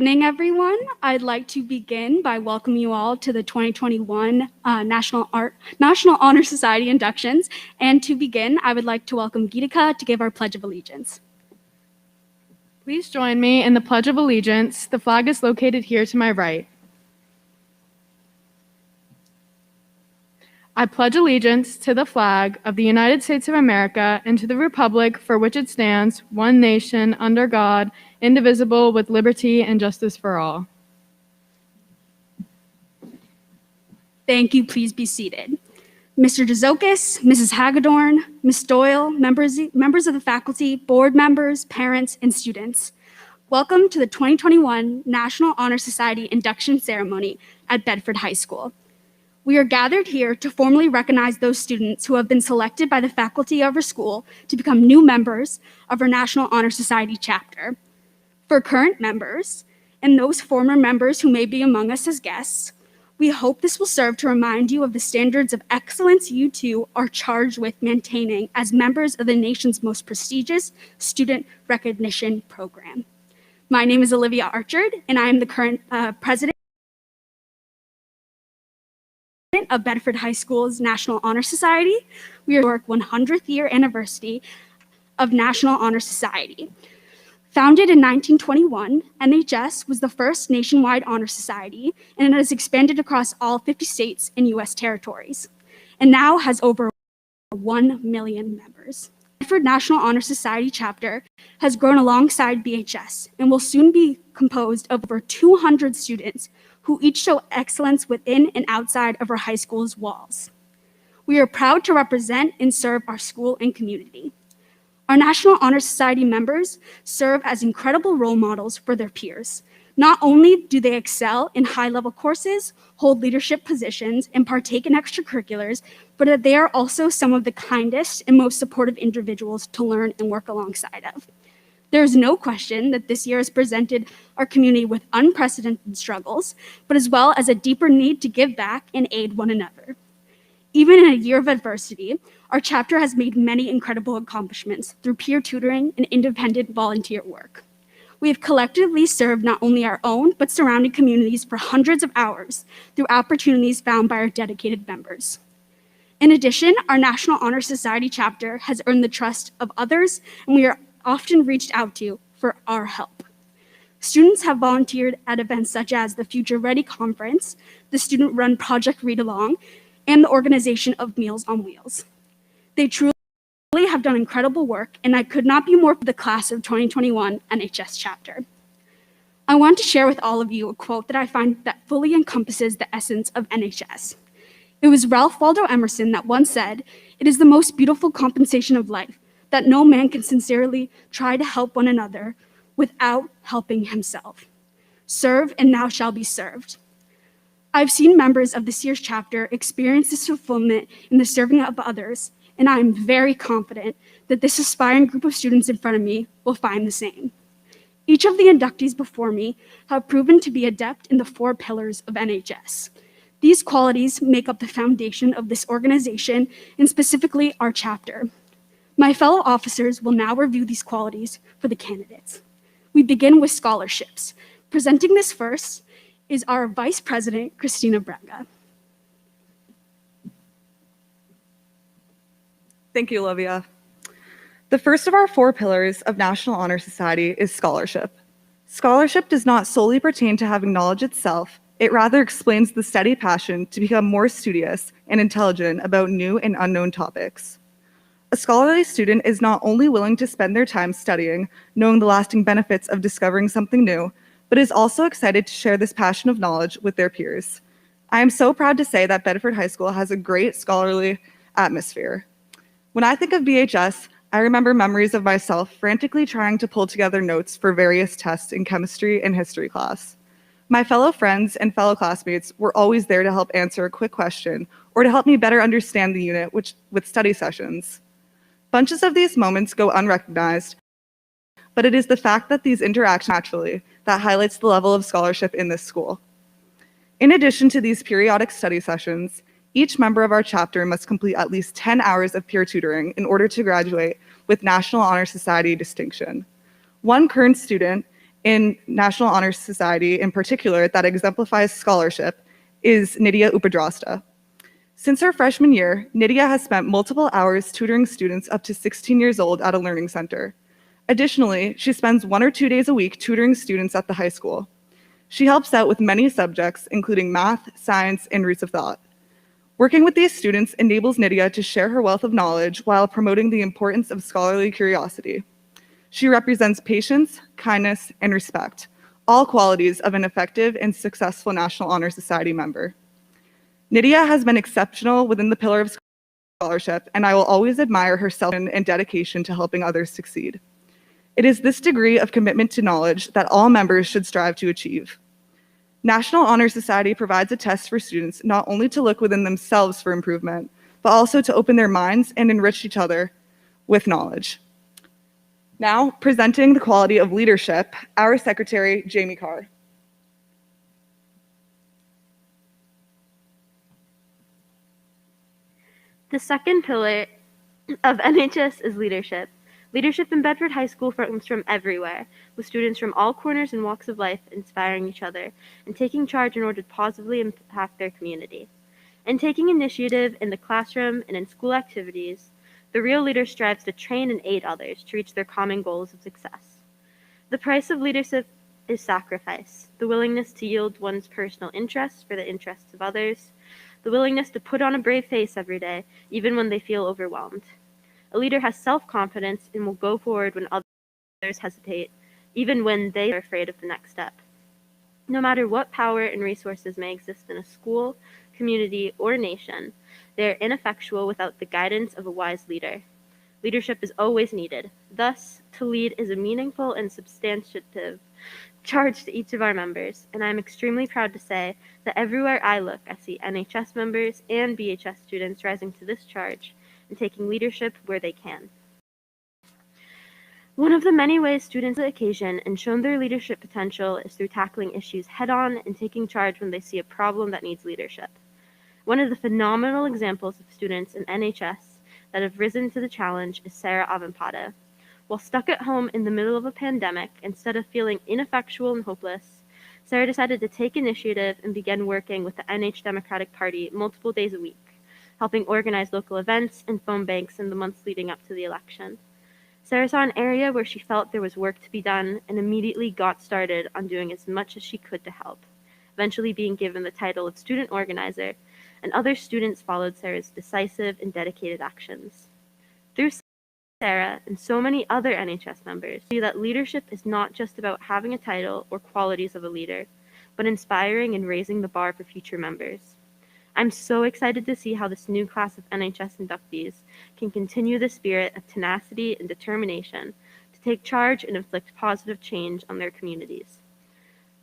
Good evening, everyone. I'd like to begin by welcoming you all to the 2021 National Honor Society inductions. And to begin, I would like to welcome Gitika to give our Pledge of Allegiance. Please join me in the Pledge of Allegiance. The flag is located here to my right. I pledge allegiance to the flag of the United States of America and to the republic for which it stands, one nation, under God, indivisible, with liberty and justice for all. Thank you. Please be seated. Mr. Dzokis, Mrs. Hagedorn, Ms. Doyle, members of the faculty, board members, parents, and students. Welcome to the 2021 National Honor Society induction ceremony at Bedford High School. We are gathered here to formally recognize those students who have been selected by the faculty of our school to become new members of our National Honor Society chapter. For current members and those former members who may be among us as guests, we hope this will serve to remind you of the standards of excellence you too are charged with maintaining as members of the nation's most prestigious student recognition program. My name is Olivia Archard, and I am the current president of Bedford High School's National Honor Society. We are our 100th year anniversary of National Honor Society. Founded in 1921, NHS was the first nationwide honor society, and it has expanded across all 50 states and US territories, and now has over 1 million members. Bedford National Honor Society chapter has grown alongside BHS and will soon be composed of over 200 students who each show excellence within and outside of our high school's walls. We are proud to represent and serve our school and community. Our National Honor Society members serve as incredible role models for their peers. Not only do they excel in high-level courses, hold leadership positions, and partake in extracurriculars, but that they are also some of the kindest and most supportive individuals to learn and work alongside of. There is no question that this year has presented our community with unprecedented struggles, but as well as a deeper need to give back and aid one another. Even in a year of adversity, our chapter has made many incredible accomplishments through peer tutoring and independent volunteer work. We have collectively served not only our own, but surrounding communities for hundreds of hours through opportunities found by our dedicated members. In addition, our National Honor Society chapter has earned the trust of others, and we are often reached out to for our help. Students have volunteered at events such as the Future Ready Conference, the student-run Project Read Along, and the organization of Meals on Wheels. They truly have done incredible work, and I could not be more for the class of 2021 NHS chapter. I want to share with all of you a quote that I find that fully encompasses the essence of NHS. It was Ralph Waldo Emerson that once said, "It is the most beautiful compensation of life that no man can sincerely try to help one another without helping himself. Serve and thou shalt be served." I've seen members of this year's chapter experience this fulfillment in the serving of others, and I am very confident that this aspiring group of students in front of me will find the same. Each of the inductees before me have proven to be adept in the 4 pillars of NHS. These qualities make up the foundation of this organization and specifically our chapter. My fellow officers will now review these qualities for the candidates. We begin with scholarships. Presenting this first is our Vice President, Christina Braga. Thank you, Olivia. The first of our 4 pillars of National Honor Society is scholarship. Scholarship does not solely pertain to having knowledge itself, it rather explains the steady passion to become more studious and intelligent about new and unknown topics. A scholarly student is not only willing to spend their time studying, knowing the lasting benefits of discovering something new, but is also excited to share this passion of knowledge with their peers. I am so proud to say that Bedford High School has a great scholarly atmosphere. When I think of BHS, I remember memories of myself frantically trying to pull together notes for various tests in chemistry and history class. My fellow friends and fellow classmates were always there to help answer a quick question or to help me better understand the unit with study sessions. Bunches of these moments go unrecognized, but it is the fact that these interact naturally that highlights the level of scholarship in this school. In addition to these periodic study sessions, each member of our chapter must complete at least 10 hours of peer tutoring in order to graduate with National Honor Society distinction. One current student in National Honor Society in particular that exemplifies scholarship is Nydia Upadrasta. Since her freshman year, Nydia has spent multiple hours tutoring students up to 16 years old at a learning center. Additionally, she spends 1 or 2 days a week tutoring students at the high school. She helps out with many subjects, including math, science, and roots of thought. Working with these students enables Nydia to share her wealth of knowledge while promoting the importance of scholarly curiosity. She represents patience, kindness, and respect, all qualities of an effective and successful National Honor Society member. Nydia has been exceptional within the pillar of scholarship, and I will always admire her self and dedication to helping others succeed. It is this degree of commitment to knowledge that all members should strive to achieve. National Honor Society provides a test for students not only to look within themselves for improvement, but also to open their minds and enrich each other with knowledge. Now, presenting the quality of leadership, our Secretary, Jamie Carr. The second pillar of NHS is leadership. Leadership in Bedford High School comes from everywhere, with students from all corners and walks of life inspiring each other and taking charge in order to positively impact their community. In taking initiative in the classroom and in school activities, the real leader strives to train and aid others to reach their common goals of success. The price of leadership is sacrifice, the willingness to yield one's personal interests for the interests of others, the willingness to put on a brave face every day, even when they feel overwhelmed. A leader has self-confidence and will go forward when others hesitate, even when they are afraid of the next step. No matter what power and resources may exist in a school, community, or nation, they are ineffectual without the guidance of a wise leader. Leadership is always needed. Thus, to lead is a meaningful and substantive charge to each of our members, and I am extremely proud to say that everywhere I look, I see NHS members and BHS students rising to this charge and taking leadership where they can. One of the many ways students on the occasion and shown their leadership potential is through tackling issues head-on and taking charge when they see a problem that needs leadership. One of the phenomenal examples of students in NHS that have risen to the challenge is Sarah Avenpada. While stuck at home in the middle of a pandemic, instead of feeling ineffectual and hopeless, Sarah decided to take initiative and began working with the NH Democratic Party multiple days a week, helping organize local events and phone banks in the months leading up to the election. Sarah saw an area where she felt there was work to be done and immediately got started on doing as much as she could to help, eventually being given the title of student organizer, and other students followed Sarah's decisive and dedicated actions. Through Sarah and so many other NHS members, see that leadership is not just about having a title or qualities of a leader, but inspiring and raising the bar for future members. I'm so excited to see how this new class of NHS inductees can continue the spirit of tenacity and determination to take charge and inflict positive change on their communities.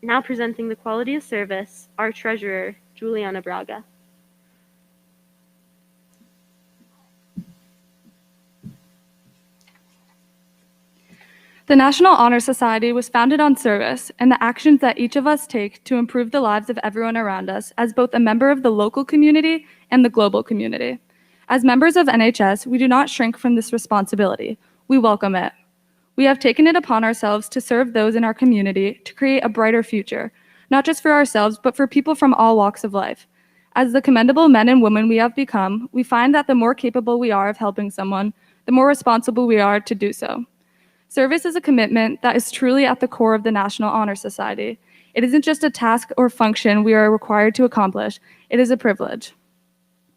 Now presenting the quality of service, our treasurer, Juliana Braga. The National Honor Society was founded on service and the actions that each of us take to improve the lives of everyone around us as both a member of the local community and the global community. As members of NHS, we do not shrink from this responsibility. We welcome it. We have taken it upon ourselves to serve those in our community to create a brighter future, not just for ourselves, but for people from all walks of life. As the commendable men and women we have become, we find that the more capable we are of helping someone, the more responsible we are to do so. Service is a commitment that is truly at the core of the National Honor Society. It isn't just a task or function we are required to accomplish, it is a privilege.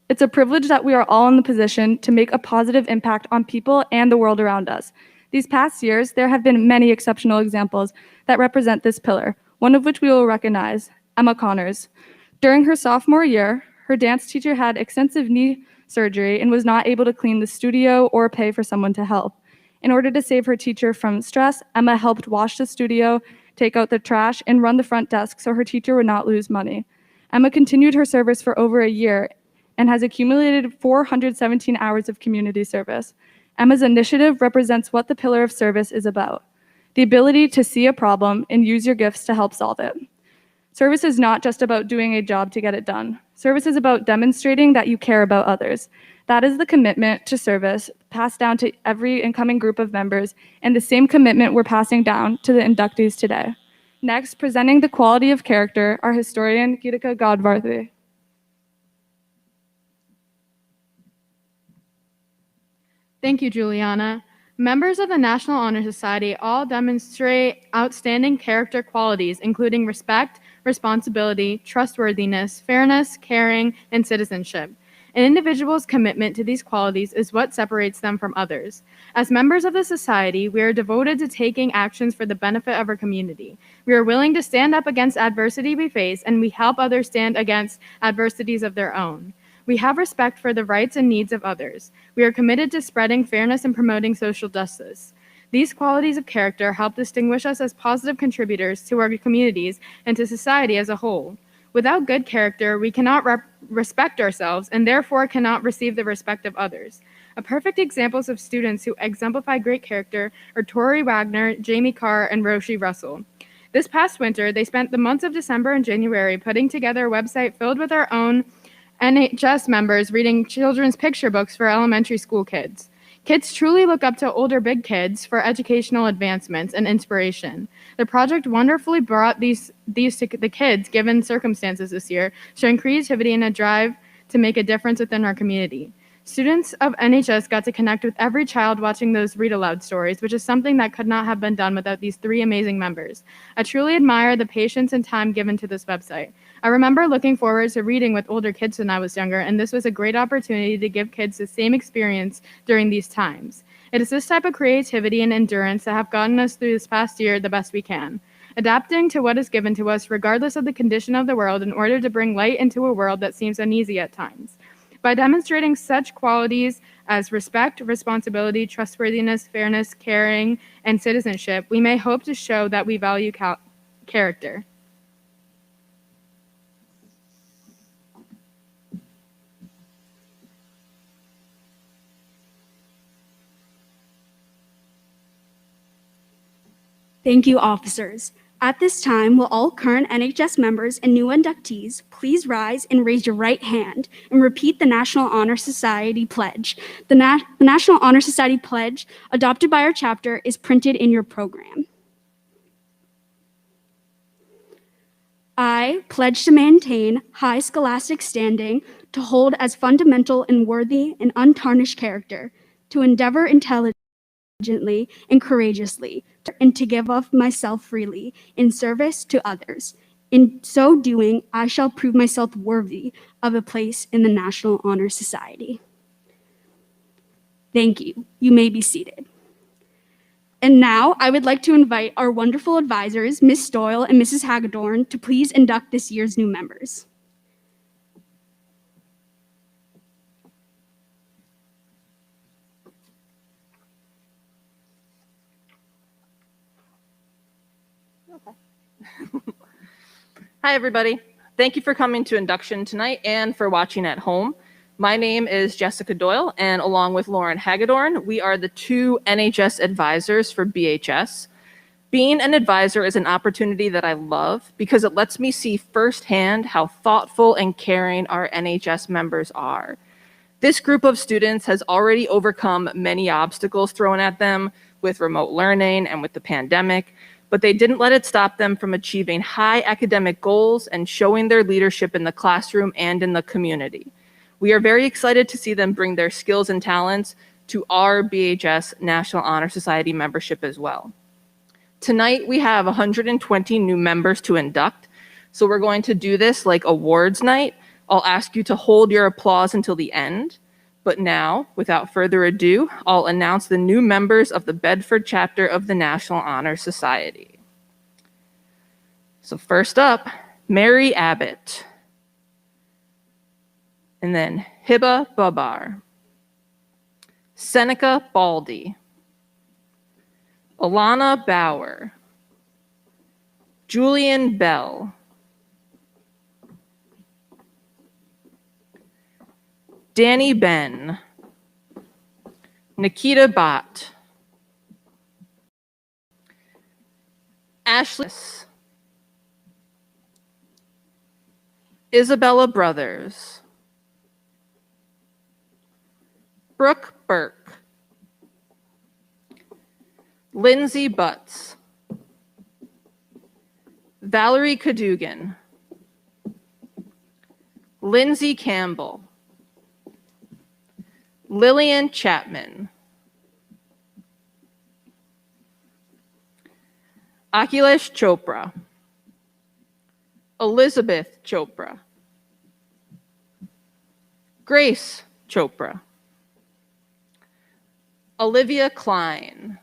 It's a privilege that we are all in the position to make a positive impact on people and the world around us. These past years, there have been many exceptional examples that represent this pillar, one of which we will recognize, Emma Connors. During her sophomore year, her dance teacher had extensive knee surgery and was not able to clean the studio or pay for someone to help. In order to save her teacher from stress, Emma helped wash the studio, take out the trash, and run the front desk so her teacher would not lose money. Emma continued her service for over a year and has accumulated 417 hours of community service. Emma's initiative represents what the pillar of service is about, the ability to see a problem and use your gifts to help solve it. Service is not just about doing a job to get it done. Service is about demonstrating that you care about others. That is the commitment to service passed down to every incoming group of members, and the same commitment we're passing down to the inductees today. Next, presenting the quality of character, our historian, Girika Godvarthi. Thank you, Juliana. Members of the National Honor Society all demonstrate outstanding character qualities, including respect, responsibility, trustworthiness, fairness, caring, and citizenship. An individual's commitment to these qualities is what separates them from others. As members of the society, we are devoted to taking actions for the benefit of our community. We are willing to stand up against adversity we face, and we help others stand against adversities of their own. We have respect for the rights and needs of others. We are committed to spreading fairness and promoting social justice. These qualities of character help distinguish us as positive contributors to our communities and to society as a whole. Without good character, we cannot respect ourselves and therefore cannot receive the respect of others. A perfect examples of students who exemplify great character are Tori Wagner, Jamie Carr, and Roshi Russell. This past winter, they spent the months of December and January putting together a website filled with our own NHS members reading children's picture books for elementary school kids. Kids truly look up to older big kids for educational advancements and inspiration. The project wonderfully brought these to the kids given circumstances this year, showing creativity and a drive to make a difference within our community. Students of NHS got to connect with every child watching those read-aloud stories, which is something that could not have been done without these three amazing members. I truly admire the patience and time given to this website. I remember looking forward to reading with older kids when I was younger, and this was a great opportunity to give kids the same experience during these times. It is this type of creativity and endurance that have gotten us through this past year the best we can. Adapting to what is given to us regardless of the condition of the world in order to bring light into a world that seems uneasy at times. By demonstrating such qualities as respect, responsibility, trustworthiness, fairness, caring, and citizenship, we may hope to show that we value character. Thank you, officers. At this time, will all current NHS members and new inductees please rise and raise your right hand and repeat the National Honor Society Pledge. The National Honor Society Pledge, adopted by our chapter, is printed in your program. I pledge to maintain high scholastic standing, to hold as fundamental and worthy and untarnished character, to endeavor intelligently and courageously, and to give of myself freely in service to others. In so doing, I shall prove myself worthy of a place in the National Honor Society. Thank you. You may be seated. And now I would like to invite our wonderful advisors, Ms. Doyle and Mrs. Hagedorn, to please induct this year's new members. Hi, everybody. Thank you for coming to Induction tonight and for watching at home. My name is Jessica Doyle, and along with Lauren Hagedorn, we are the two NHS advisors for BHS. Being an advisor is an opportunity that I love because it lets me see firsthand how thoughtful and caring our NHS members are. This group of students has already overcome many obstacles thrown at them with remote learning and with the pandemic, but they didn't let it stop them from achieving high academic goals and showing their leadership in the classroom and in the community. We are very excited to see them bring their skills and talents to our BHS National Honor Society membership as well. Tonight, we have 120 new members to induct, so we're going to do this like awards night. I'll ask you to hold your applause until the end. But now, without further ado, I'll announce the new members of the Bedford chapter of the National Honor Society. So first up, Mary Abbott. And then Hiba Babar. Seneca Baldy. Alana Bauer. Julian Bell. Danny Ben, Nikita Bott, Ashley, Isabella Brothers, Brooke Burke, Lindsay Butts, Valerie Cadogan, Lindsay Campbell, Lillian Chapman, Akhilesh Chopra, Elizabeth Chopra, Grace Chopra, Olivia Klein,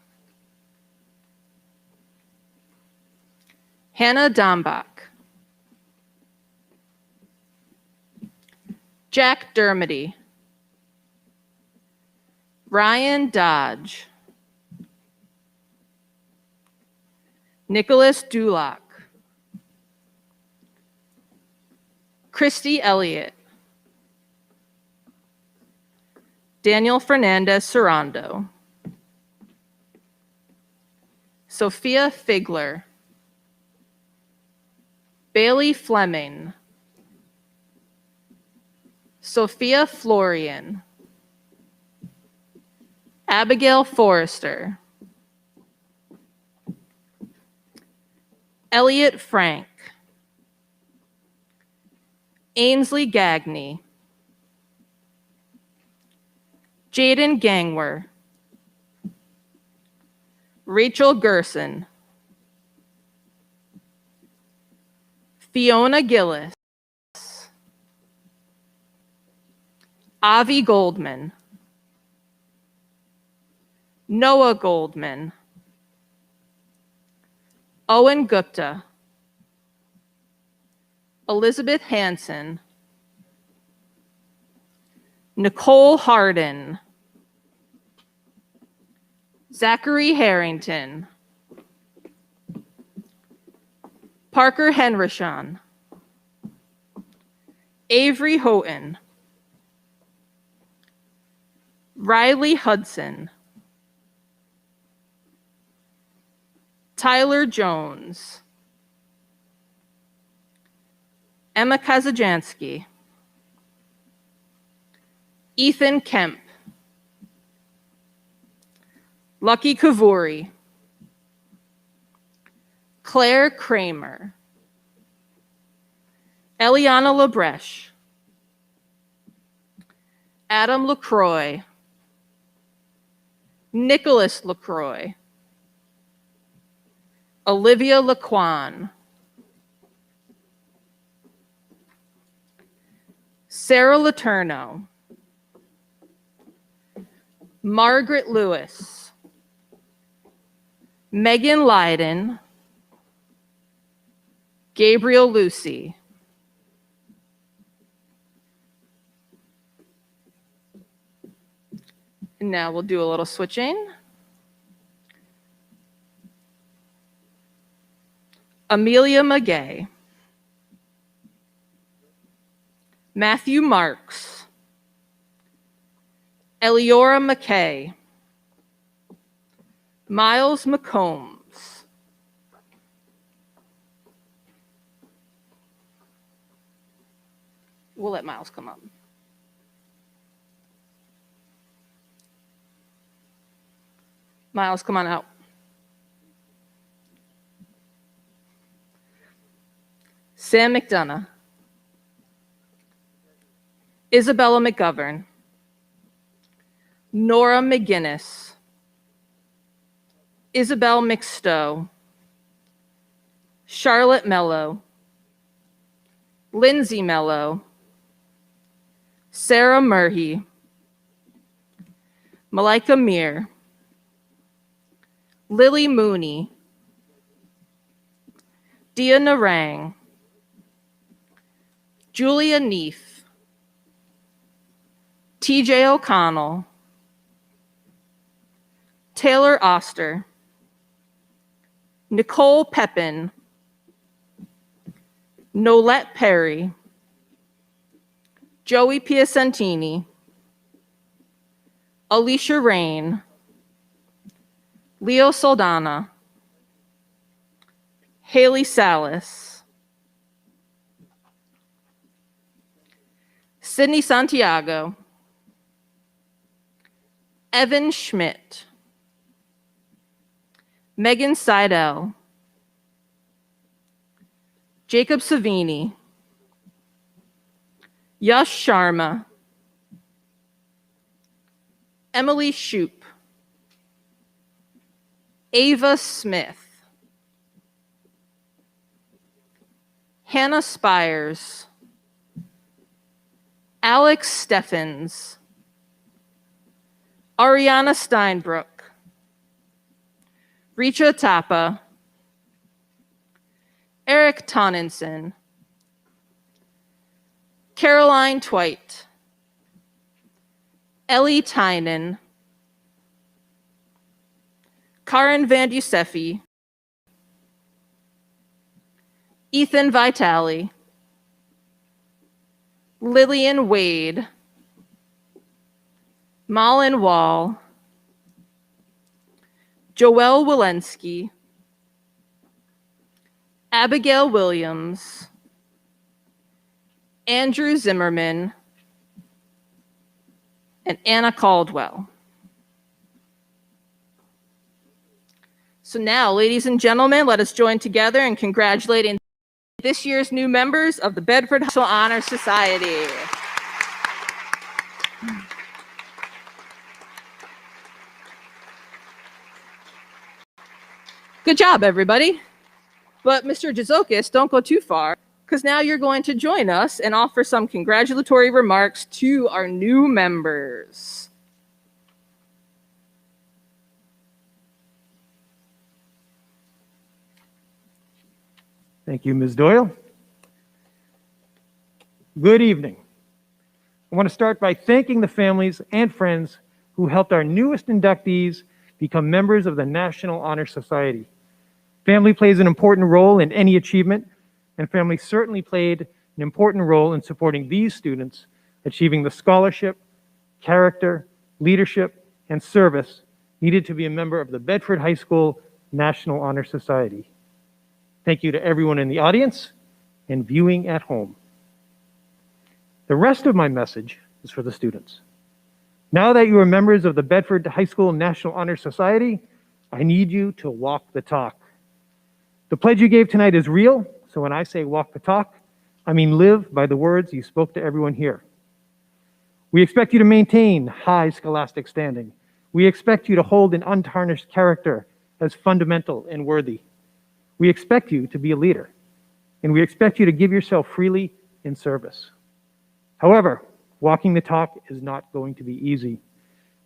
Hannah Dombach, Jack Dermody, Ryan Dodge, Nicholas Dulock, Christy Elliott, Daniel Fernandez Serrando, Sophia Figler, Bailey Fleming, Sophia Florian, Abigail Forrester, Elliot Frank, Ainsley Gagney, Jaden Gangwer, Rachel Gerson, Fiona Gillis, Avi Goldman, Noah Goldman, Owen Gupta, Elizabeth Hansen, Nicole Harden, Zachary Harrington, Parker Henrishon, Avery Houghton, Riley Hudson, Tyler Jones, Emma Kazajansky, Ethan Kemp, Lucky Kavuri, Claire Kramer, Eliana Labreche, Adam LaCroix, Nicholas LaCroix, Olivia Laquan, Sarah Letourneau, Margaret Lewis, Megan Lyden, Gabriel Lucy, and now we'll do a little switching. Amelia Magay, Matthew Marks, Eliora McKay, Miles McCombs, we'll let Miles come up. Miles, come on out. Sam McDonough, Isabella McGovern, Nora McGinnis, Isabel McStowe, Charlotte Mello, Lindsay Mello, Sarah Murray, Malika Mir, Lily Mooney, Dia Narang, Julia Neef, TJ O'Connell, Taylor Oster, Nicole Pepin, Nolette Perry, Joey Piacentini, Alicia Rain, Leo Saldana, Haley Salas, Sydney Santiago, Evan Schmidt, Megan Seidel, Jacob Savini, Yash Sharma, Emily Shoup, Ava Smith, Hannah Spires, Alex Steffens, Ariana Steinbrook, Richa Tapa, Eric Tonninson, Caroline Twite, Ellie Tynan, Karin Van Dusefi, Ethan Vitale, Lillian Wade, Malin Wall, Joelle Walensky, Abigail Williams, Andrew Zimmerman, and Anna Caldwell. So now, ladies and gentlemen, let us join together in congratulating this year's new members of the Bedford National Honor Society. Good job, everybody. But Mr. Jazokis, don't go too far, because now you're going to join us and offer some congratulatory remarks to our new members. Thank you, Ms. Doyle. Good evening. I want to start by thanking the families and friends who helped our newest inductees become members of the National Honor Society. Family plays an important role in any achievement, and family certainly played an important role in supporting these students achieving the scholarship, character, leadership, and service needed to be a member of the Bedford High School National Honor Society. Thank you to everyone in the audience and viewing at home. The rest of my message is for the students. Now that you are members of the Bedford High School National Honor Society, I need you to walk the talk. The pledge you gave tonight is real, so when I say walk the talk, I mean live by the words you spoke to everyone here. We expect you to maintain high scholastic standing. We expect you to hold an untarnished character as fundamental and worthy. We expect you to be a leader, and we expect you to give yourself freely in service. However, walking the talk is not going to be easy.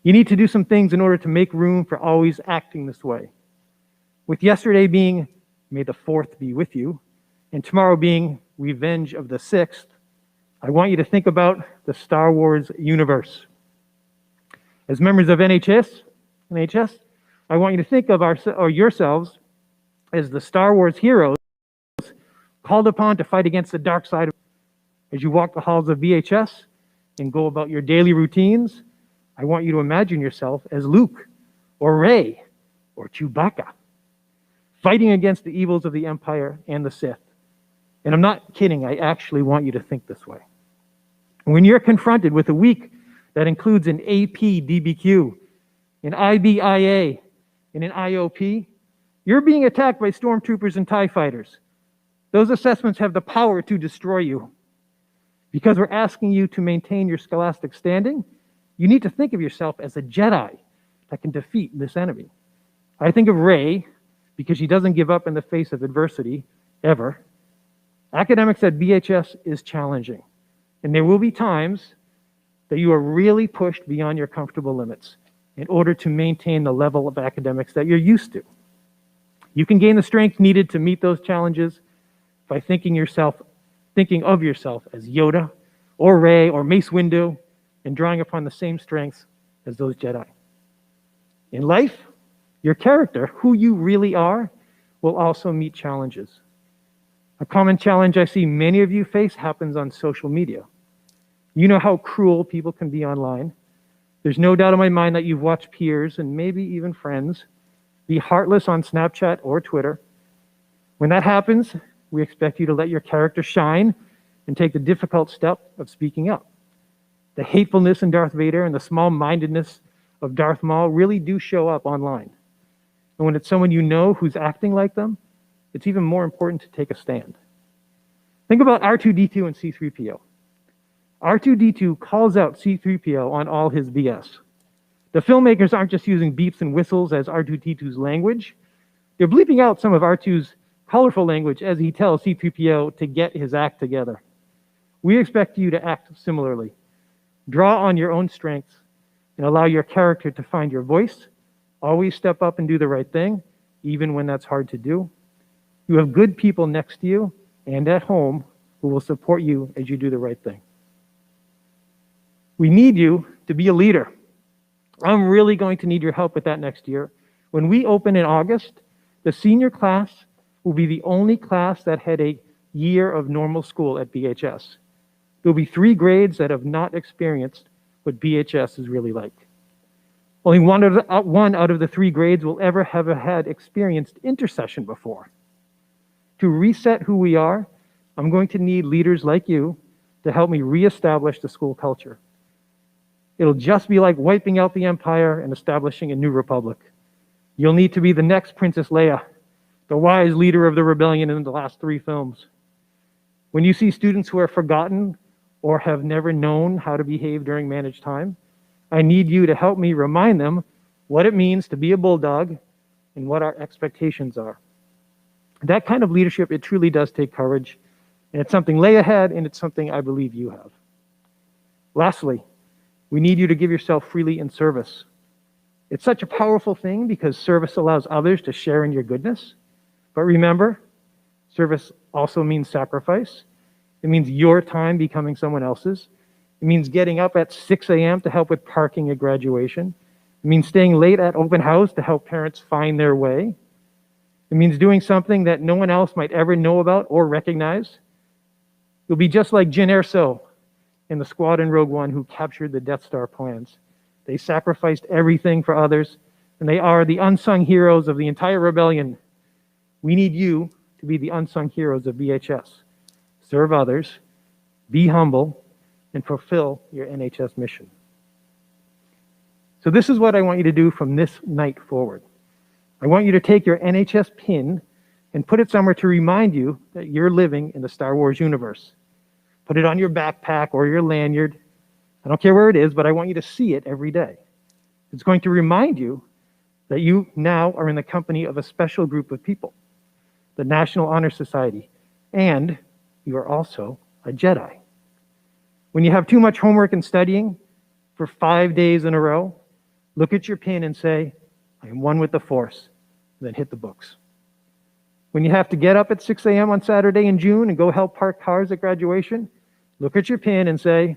You need to do some things in order to make room for always acting this way. With yesterday being May the 4th be with you, and tomorrow being Revenge of the 6th, I want you to think about the Star Wars universe. As members of NHS, I want you to think of yourselves as the Star Wars heroes called upon to fight against the dark side. As you walk the halls of VHS and go about your daily routines, I want you to imagine yourself as Luke or Rey or Chewbacca, fighting against the evils of the Empire and the Sith. And I'm not kidding, I actually want you to think this way. When you're confronted with a week that includes an AP DBQ, an IBIA, and an IOP, you're being attacked by stormtroopers and TIE fighters. Those assessments have the power to destroy you. Because we're asking you to maintain your scholastic standing, you need to think of yourself as a Jedi that can defeat this enemy. I think of Rey because she doesn't give up in the face of adversity, ever. Academics at BHS is challenging, and there will be times that you are really pushed beyond your comfortable limits in order to maintain the level of academics that you're used to. You can gain the strength needed to meet those challenges by thinking of yourself as Yoda or Rey or Mace Windu and drawing upon the same strengths as those Jedi. In life, your character, who you really are, will also meet challenges. A common challenge I see many of you face happens on social media. You know how cruel people can be online. There's no doubt in my mind that you've watched peers and maybe even friends be heartless on Snapchat or Twitter. When that happens, we expect you to let your character shine and take the difficult step of speaking up. The hatefulness in Darth Vader and the small-mindedness of Darth Maul really do show up online. And when it's someone you know who's acting like them, it's even more important to take a stand. Think about R2-D2 and C-3PO. R2-D2 calls out C-3PO on all his BS. The filmmakers aren't just using beeps and whistles as R2-D2's language. They're bleeping out some of R2's colorful language as he tells C-3PO to get his act together. We expect you to act similarly. Draw on your own strengths and allow your character to find your voice. Always step up and do the right thing, even when that's hard to do. You have good people next to you and at home who will support you as you do the right thing. We need you to be a leader. I'm really going to need your help with that next year. When we open in August, the senior class will be the only class that had a year of normal school at BHS. There'll be 3 grades that have not experienced what BHS is really like. Only one out of the 3 grades will ever have had experienced intercession before. To reset who we are, I'm going to need leaders like you to help me reestablish the school culture. It'll just be like wiping out the empire and establishing a new republic. You'll need to be the next Princess Leia, the wise leader of the rebellion in the last 3 films. When you see students who are forgotten or have never known how to behave during managed time, I need you to help me remind them what it means to be a bulldog and what our expectations are. That kind of leadership, it truly does take courage, and it's something Leia had, and it's something I believe you have. Lastly, we need you to give yourself freely in service. It's such a powerful thing because service allows others to share in your goodness. But remember, service also means sacrifice. It means your time becoming someone else's. It means getting up at 6 a.m. to help with parking at graduation. It means staying late at open house to help parents find their way. It means doing something that no one else might ever know about or recognize. You'll be just like Jyn Erso and the squad in Rogue One who captured the Death Star plans. They sacrificed everything for others, and they are the unsung heroes of the entire rebellion. We need you to be the unsung heroes of BHS. Serve others, be humble, and fulfill your NHS mission. So this is what I want you to do from this night forward. I want you to take your NHS pin and put it somewhere to remind you that you're living in the Star Wars universe. Put it on your backpack or your lanyard. I don't care where it is, but I want you to see it every day. It's going to remind you that you now are in the company of a special group of people, the National Honor Society, and you are also a Jedi. When you have too much homework and studying for 5 days in a row, look at your pin and say, I am one with the Force, and then hit the books. When you have to get up at 6 a.m. on Saturday in June and go help park cars at graduation, look at your pin and say,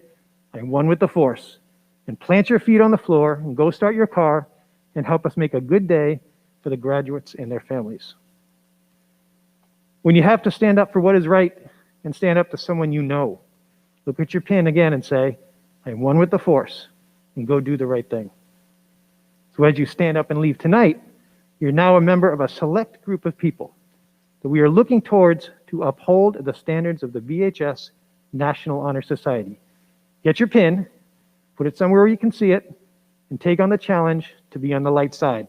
I am one with the Force, and plant your feet on the floor and go start your car and help us make a good day for the graduates and their families. When you have to stand up for what is right and stand up to someone you know, look at your pin again and say, I am one with the Force, and go do the right thing. So as you stand up and leave tonight, you're now a member of a select group of people that we are looking towards to uphold the standards of the BHS National Honor Society. Get your pin, put it somewhere where you can see it, and take on the challenge to be on the light side.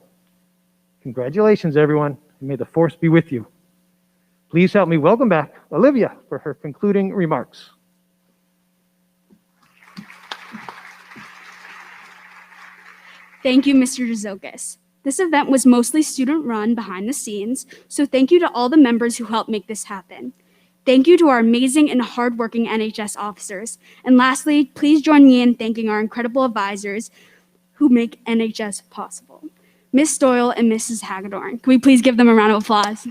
Congratulations, everyone, and may the Force be with you. Please help me welcome back Olivia for her concluding remarks. Thank you, Mr. Rizokis. This event was mostly student-run behind the scenes, so thank you to all the members who helped make this happen. Thank you to our amazing and hardworking NHS officers. And lastly, please join me in thanking our incredible advisors who make NHS possible. Ms. Doyle and Mrs. Hagedorn. Can we please give them a round of applause?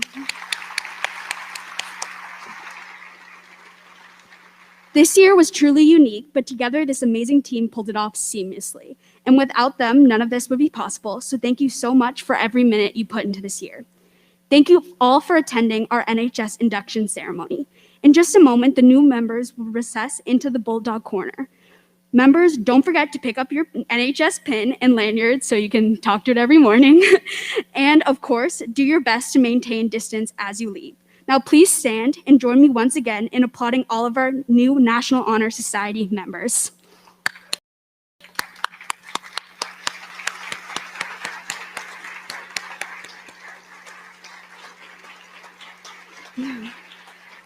This year was truly unique, but together this amazing team pulled it off seamlessly. And without them, none of this would be possible. So thank you so much for every minute you put into this year. Thank you all for attending our NHS induction ceremony. In just a moment, the new members will recess into the Bulldog Corner. Members, don't forget to pick up your NHS pin and lanyard so you can talk to it every morning. And of course, do your best to maintain distance as you leave. Now please stand and join me once again in applauding all of our new National Honor Society members.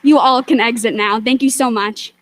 You all can exit now. Thank you so much.